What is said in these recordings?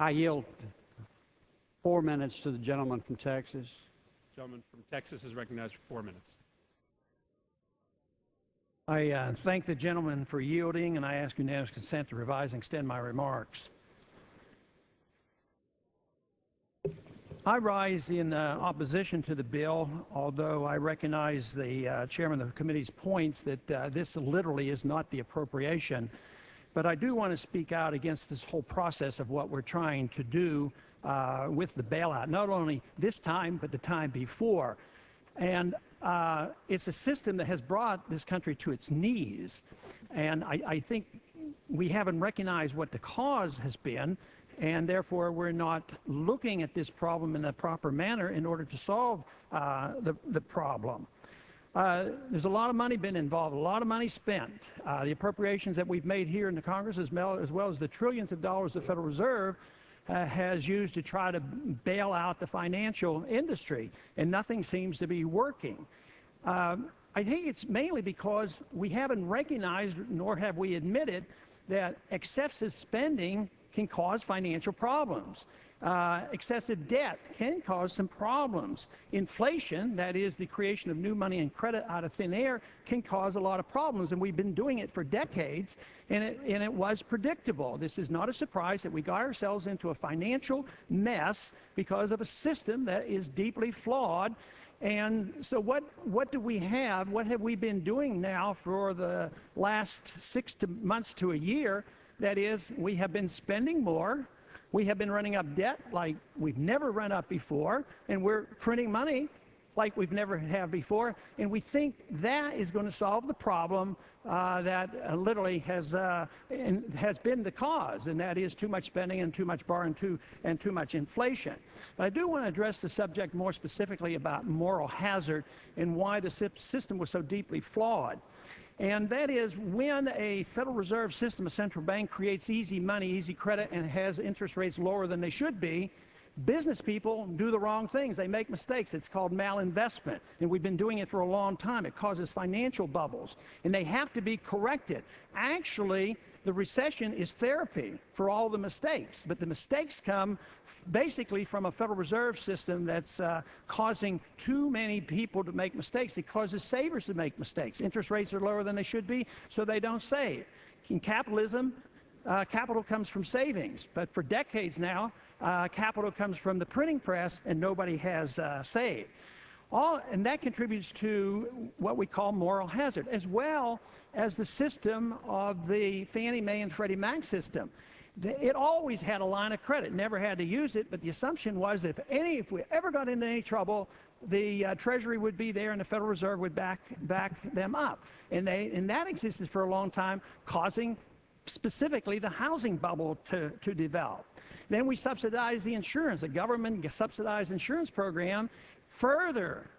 I yield 4 minutes to the gentleman from Texas. The gentleman from Texas is recognized for 4 minutes. I thank the gentleman for yielding, and I ask unanimous consent to revise and extend my remarks. I rise in opposition to the bill, although I recognize the chairman of the committee's points that this literally is not the appropriation. But I do want to speak out against this whole process of what we're trying to do with the bailout, not only this time, but the time before. And it's a system that has brought this country to its knees. And I think we haven't recognized what the cause has been, and therefore we're not looking at this problem in a proper manner in order to solve the problem. There's a lot of money been involved, a lot of money spent. The appropriations that we've made here in the Congress, as well as the trillions of dollars the Federal Reserve has used to try to bail out the financial industry, and nothing seems to be working. I think it's mainly because we haven't recognized, nor have we admitted, that excessive spending can cause financial problems. Excessive debt can cause some problems. Inflation, that is the creation of new money and credit out of thin air, can cause a lot of problems, and we've been doing it for decades, and it was predictable. This is not a surprise that we got ourselves into a financial mess because of a system that is deeply flawed. And so what do we have? What have we been doing now for the last 6 months to a year? That is, we have been spending more. We have been running up debt like we've never run up before, and we're printing money like we've never have before. And we think that is going to solve the problem that literally has been the cause, and that is too much spending and too much borrowing and too much inflation. But I do want to address the subject more specifically about moral hazard and why the system was so deeply flawed. And that is, when a Federal Reserve system, a central bank, creates easy money, easy credit, and has interest rates lower than they should be, business people do the wrong things. They make mistakes. It's called malinvestment, and we've been doing it for a long time. It causes financial bubbles, and they have to be corrected. Actually, the recession is therapy for all the mistakes, but the mistakes come basically from a Federal Reserve system that's causing too many people to make mistakes. It causes savers to make mistakes. Interest rates are lower than they should be, so they don't save. In capitalism, capital comes from savings, but for decades now, capital comes from the printing press, and nobody has saved. And that contributes to what we call moral hazard, as well as the system of the Fannie Mae and Freddie Mac system. It always had a line of credit, never had to use it, but the assumption was if we ever got into any trouble, the Treasury would be there and the Federal Reserve would back them up. And that existed for a long time, causing specifically the housing bubble to develop. Then we subsidized the insurance. The government subsidized insurance program further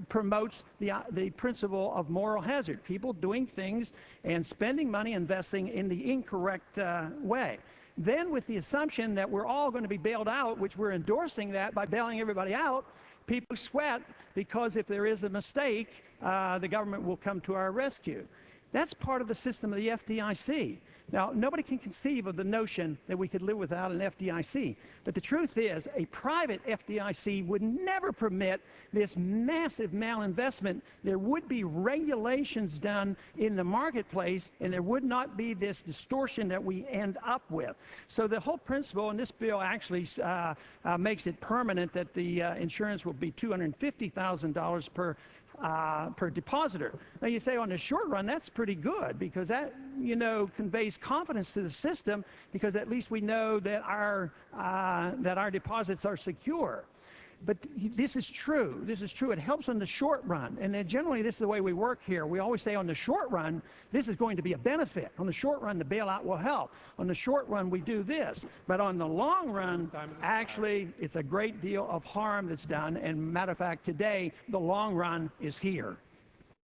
promotes the principle of moral hazard, people doing things and spending money, investing in the incorrect way. Then with the assumption that we're all going to be bailed out, which we're endorsing that by bailing everybody out, people sweat because if there is a mistake, the government will come to our rescue. That's part of the system of the FDIC. Now, nobody can conceive of the notion that we could live without an FDIC. But the truth is, a private FDIC would never permit this massive malinvestment. There would be regulations done in the marketplace, and there would not be this distortion that we end up with. So the whole principle, and this bill actually makes it permanent, that the insurance will be $250,000 per depositor. Now you say on the short run that's pretty good, because that conveys confidence to the system, because at least we know that our deposits are secure. But this is true. This is true. It helps on the short run. And then generally, this is the way we work here. We always say on the short run, this is going to be a benefit. On the short run, the bailout will help. On the short run, we do this. But on the long run, actually, it's a great deal of harm that's done. And matter of fact, today, the long run is here.